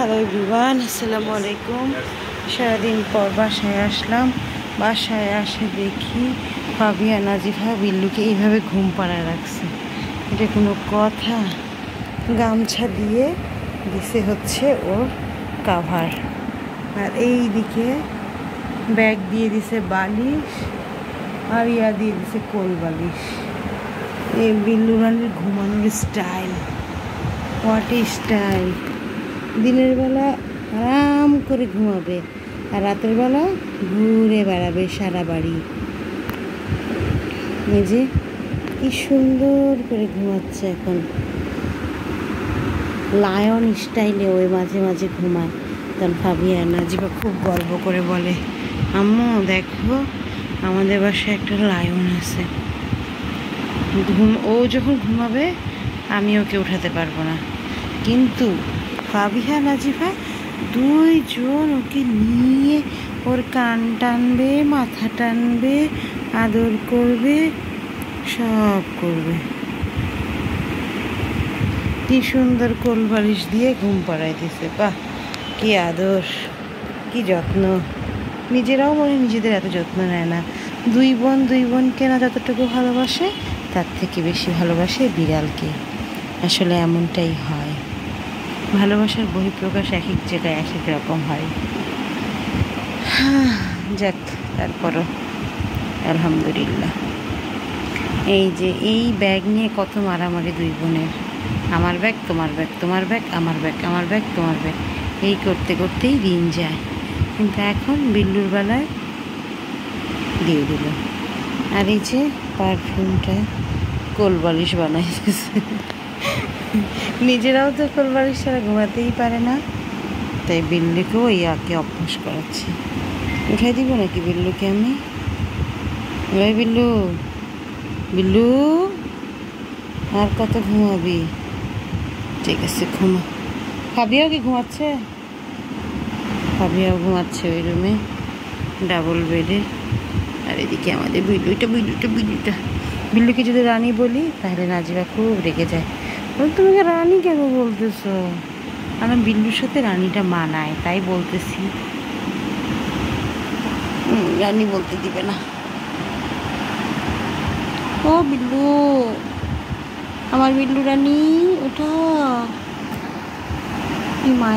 Hello everyone, আসসালামু আলাইকুম। সারাদিন পর বাসায় আসলাম। বাসায় আসে দেখি ফাবিয়া নাজিফা বিল্লুকে এইভাবে ঘুম পাড়ায় রাখছে। এটা কোনো কথা? গামছা দিয়ে দিছে হচ্ছে ওর কাভার, আর এই দিকে ব্যাগ দিয়ে দিছে বালিশ, আর দিয়ে দিছে কোল বালিশ। এই বিল্লু রানির ঘুমানোর স্টাইল, হোয়াট স্টাইল! দিনের বেলা আরাম করে ঘুমাবে, আর রাতের বেলা ঘুরে বেড়াবে সারা বাড়ি। এই যে কি সুন্দর করে ঘুমাচ্ছে এখন, লায়ন স্টাইলে ওই মাঝে মাঝে ঘুমায়। তখন ফাবিয়া নাজিবা খুব গর্ব করে বলে, আম্মু দেখো আমাদের বাসায় একটা লায়ন আছে। ও যখন ঘুমাবে আমি ওকে উঠাতে পারবো না, কিন্তু ফাবিহা নাজিফা দুইজন ওকে নিয়ে ওর কান টানবে, মাথা টানবে, আদর করবে, সব করবে। কি সুন্দর কোল বালিশ দিয়ে ঘুম পাড়াই দিছে, বাহ! কি আদর, কি যত্ন! নিজেরাও মনে নিজেদের এত যত্ন নেয় না। দুই বোনকে না যতটুকু ভালোবাসে, তার থেকে বেশি ভালোবাসে বিড়ালকে। আসলে এমনটাই হয়, ভালোবাসার বহিঃপ্রকাশ এক এক জায়গায় এক এক রকম হয়। যাক, তারপরও আলহামদুলিল্লাহ। এই যে এই ব্যাগ নিয়ে কত মারামারি দুই বোনের, আমার ব্যাগ তোমার ব্যাগ, তোমার ব্যাগ আমার ব্যাগ, আমার ব্যাগ তোমার ব্যাগ, এই করতে করতেই দিন যায়। কিন্তু এখন বিল্লুর বেলায় দিয়ে দিল। আর এই যে পারফিউমটা কোল বালিশ বানাইতেছে। নিজেরাও তো কোল বালিশ ছাড়া ঘুমাতেই পারে না, তাই বিল্লুকেও ইয়াকে অভ্যাস করাচ্ছে। উঠাই দিব নাকি বিল্লুকে আমি? ওই বিল্লু, বিল্লু আর কত ঘুমাবি? ঠিক আছে, ঘুমা। ফাবিয়াও কি ঘুমাচ্ছে? ফাবিয়াও ঘুমাচ্ছে ওই রুমে, ডাবল বেডে। আর এদিকে আমাদের বিল্লুকে যদি রানী বলি তাহলে নাজিবা খুব রেগে যায়। তুমি রানী কেন বলতেছো? আমার বিল্লুর সাথে রানীটা মানায়, তাই বলতেছি। রানী বলতে দিবে না। ও বিল্লু, আমার বিল্লু রানী, ওটা মা।